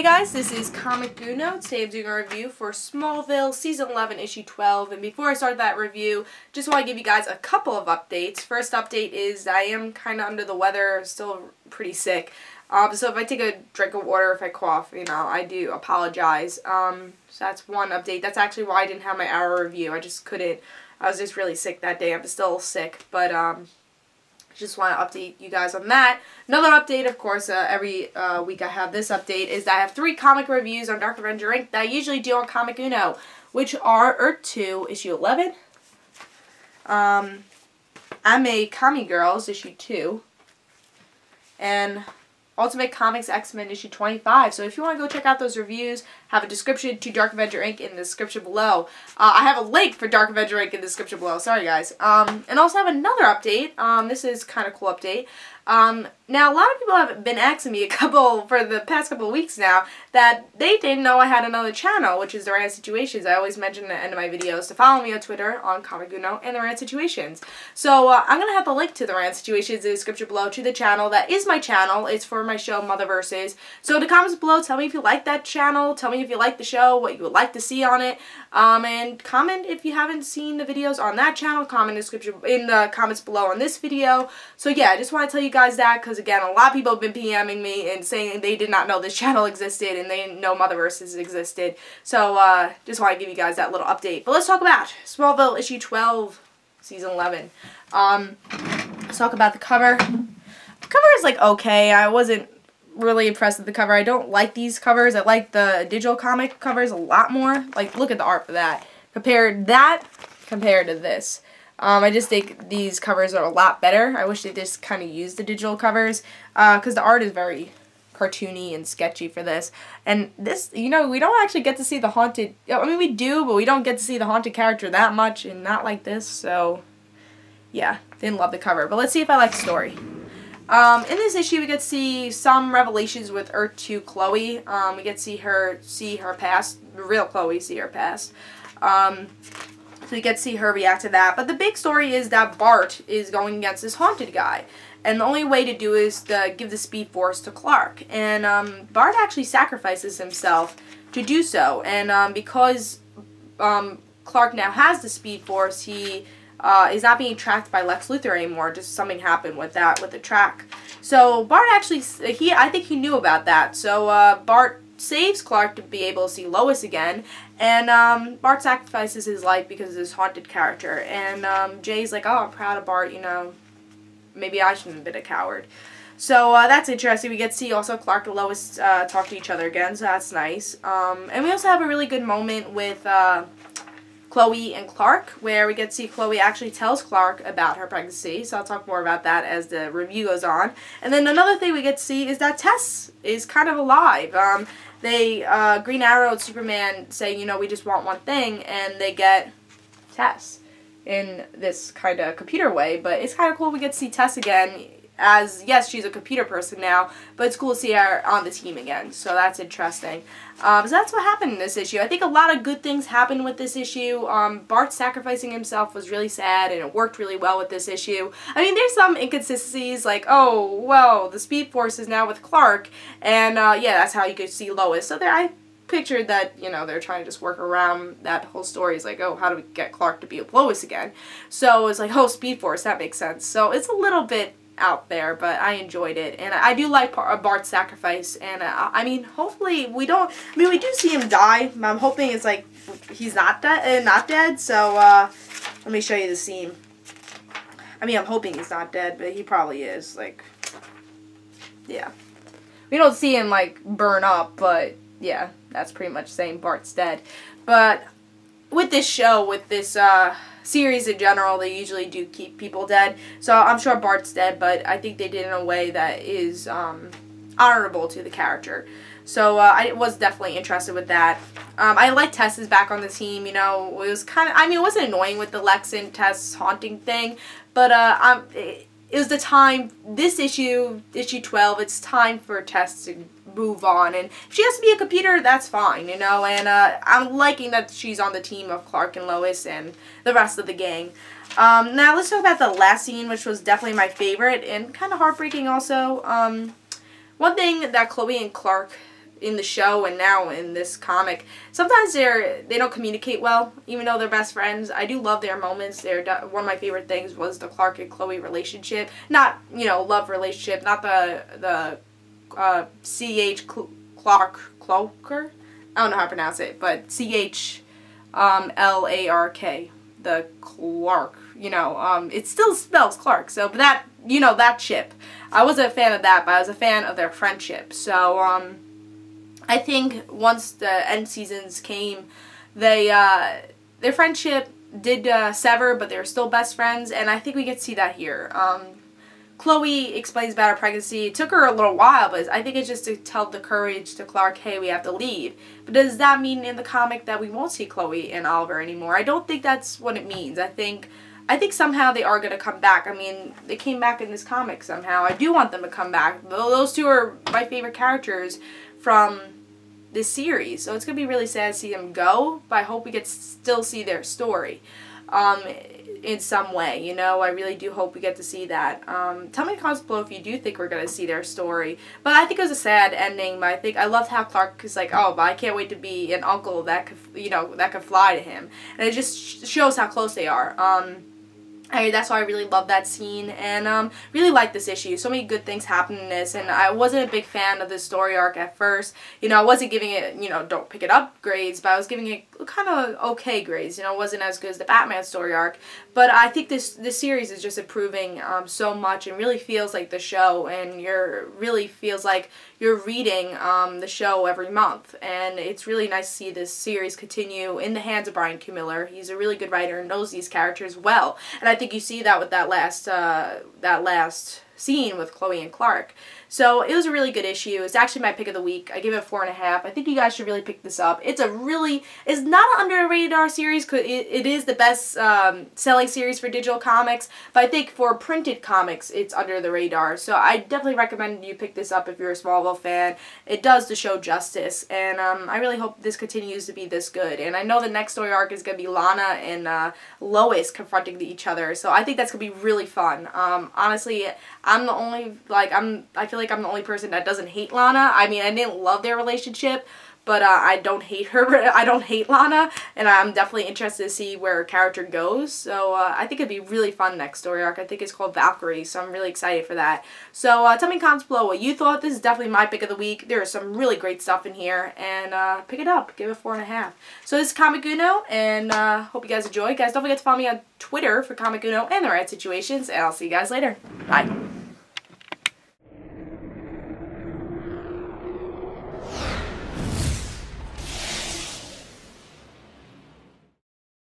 Hey guys, this is Comic Uno. Today I'm doing a review for Smallville Season 11, Issue 12. And before I start that review, just want to give you guys a couple of updates. First update is I am kind of under the weather, still pretty sick. So if I take a drink of water, if I cough, I do apologize. So that's one update. That's actually why I didn't have my hour review. I just couldn't. I was just really sick that day. I'm still sick, but just want to update you guys on that. Another update, of course, every week I have this update, is that I have 3 comic reviews on Dark Avenger Inc. that I usually do on Comic Uno, which are Earth 2, Issue 11, I'm a Kami Girls, Issue 2, and Ultimate Comics X-Men Issue 25. So if you want to go check out those reviews, have a description to Dark Avenger Inc. in the description below. I have a link for Dark Avenger Inc. in the description below. Sorry, guys. And also have another update. This is kind of cool update. Now, a lot of people have been asking me for the past couple of weeks now that they didn't know I had another channel, which is the Rant Situations. I always mention at the end of my videos to follow me on Twitter on Comic Uno and the Rant Situations. So I'm going to have the link to the Rant Situations in the description below to the channel. That is my channel. It's for my show Motherverses. So in the comments below, tell me if you like that channel. Tell me if you like the show, what you would like to see on it. And comment if you haven't seen the videos on that channel. Comment in the comments below on this video. So yeah, I just want to tell you guys that because again, a lot of people have been PMing me and saying they did not know this channel existed and they didn't know Motherverses existed. So just want to give you guys that little update. But let's talk about Smallville Issue 12, Season 11. Let's talk about the cover. The cover is like okay. I wasn't really impressed with the cover. I don't like these covers. I like the digital comic covers a lot more. Like, look at the art for that. Compared to this. I just think these covers are a lot better. I wish they just kind of used the digital covers because the art is very cartoony and sketchy for this. And this, we don't actually get to see the haunted, I mean, we do, but we don't get to see the haunted character that much and not like this. So, yeah, didn't love the cover. But let's see if I like the story. In this issue, we get to see some revelations with Earth 2 Chloe. We get to see her past, the real Chloe see her past. So we get to see her react to that. But the big story is that Bart is going against this haunted guy. And the only way to do is to give the Speed Force to Clark. And Bart actually sacrifices himself to do so. And because Clark now has the Speed Force, he is not being tracked by Lex Luthor anymore. Just something happened with that, with the track. So Bart actually, I think he knew about that. So Bart saves Clark to be able to see Lois again. And Bart sacrifices his life because of this haunted character. And Jay's like, oh, I'm proud of Bart, maybe I shouldn't have been a coward. So that's interesting. We get to see also Clark and Lois talk to each other again, so that's nice. And we also have a really good moment with Chloe and Clark, where we get to see Chloe actually tells Clark about her pregnancy, so I'll talk more about that as the review goes on. And then another thing we get to see is that Tess is kind of alive. Green Arrow and Superman say, we just want one thing, and they get Tess in this kind of computer way, but it's kind of cool we get to see Tess again. As, yes, she's a computer person now, but it's cool to see her on the team again, so that's interesting. So that's what happened in this issue. I think a lot of good things happened with this issue. Bart sacrificing himself was really sad, and it worked really well with this issue. I mean, there's some inconsistencies, like, oh, well, the Speed Force is now with Clark, and, yeah, that's how you could see Lois. So there, I pictured that, they're trying to just work around that whole story. It's like, oh, how do we get Clark to be with Lois again? So it's like, oh, Speed Force, that makes sense. So it's a little bit out there, but I enjoyed it, and I do like Bart's sacrifice, and I mean, hopefully we do see him die. I'm hoping it's like he's not dead. So let me show you the scene. I mean, I'm hoping he's not dead, but he probably is. Like, yeah, we don't see him like burn up, but yeah, that's pretty much saying Bart's dead. But with this show, with this series in general, they usually do keep people dead. So I'm sure Bart's dead, but I think they did it in a way that is honorable to the character. So I was definitely interested with that. I like Tess is back on the team. It was kind of, it wasn't annoying with the Lex and Tess haunting thing, but it was the time, this issue 12, it's time for Tess to move on, and if she has to be a computer, that's fine, and I'm liking that she's on the team of Clark and Lois and the rest of the gang. Now let's talk about the last scene, which was definitely my favorite, and kind of heartbreaking also. One thing that Chloe and Clark in the show and now in this comic, sometimes they don't communicate well, even though they're best friends. I do love their moments. One of my favorite things was the Clark and Chloe relationship. Not, you know, love relationship, not the C.H. Cloaker? I don't know how to pronounce it, but C.H. L-A-R-K. The Clark, you know, it still spells Clark, so, but that, you know, that ship. I wasn't a fan of that, but I was a fan of their friendship. So, I think once the end seasons came, their friendship did sever, but they were still best friends, and I think we get to see that here. Chloe explains about her pregnancy. It took her a little while, but I think it's just to tell the courage to Clark, hey, we have to leave. But does that mean in the comic that we won't see Chloe and Oliver anymore? I don't think that's what it means. I think somehow they are going to come back. I mean, they came back in this comic somehow. I do want them to come back. Those two are my favorite characters from this series. So it's going to be really sad to see them go, but I hope we get to still see their story. In some way, you know, I really do hope we get to see that. Tell me in the comments below if you do think we're going to see their story. But I think it was a sad ending, but I loved how Clark is like, oh, but I can't wait to be an uncle that could, you know, that could fly to him. And it just shows how close they are. That's why I really love that scene, and really like this issue. So many good things happen in this, and I wasn't a big fan of this story arc at first. You know, I wasn't giving it, you know, don't pick it up grades, but I was giving it kind of okay grades. You know, it wasn't as good as the Batman story arc. But I think this series is just improving so much, and really feels like the show, and really feels like you're reading the show every month. And it's really nice to see this series continue in the hands of Brian Q. Miller. He's a really good writer and knows these characters well. And I think you see that with that last scene with Chloe and Clark. So it was a really good issue. It's actually my pick of the week. I give it a 4.5. I think you guys should really pick this up. It's not an under the radar series, because it is the best selling series for digital comics, but I think for printed comics it's under the radar. So I definitely recommend you pick this up if you're a Smallville fan. It does the show justice, and I really hope this continues to be this good. And I know the next story arc is going to be Lana and Lois confronting each other, so I think that's going to be really fun. Honestly, I feel like I'm the only person that doesn't hate Lana. I mean, I didn't love their relationship, but I don't hate her. I don't hate Lana, and I'm definitely interested to see where her character goes. So I think it'd be really fun next story arc. I think it's called Valkyrie, so I'm really excited for that. So tell me in the comments below what you thought. This is definitely my pick of the week. There is some really great stuff in here, and pick it up. Give it a 4.5. So this is Comic Uno, and hope you guys enjoy. Guys, don't forget to follow me on Twitter for Comic Uno and the right situations, and I'll see you guys later. Bye.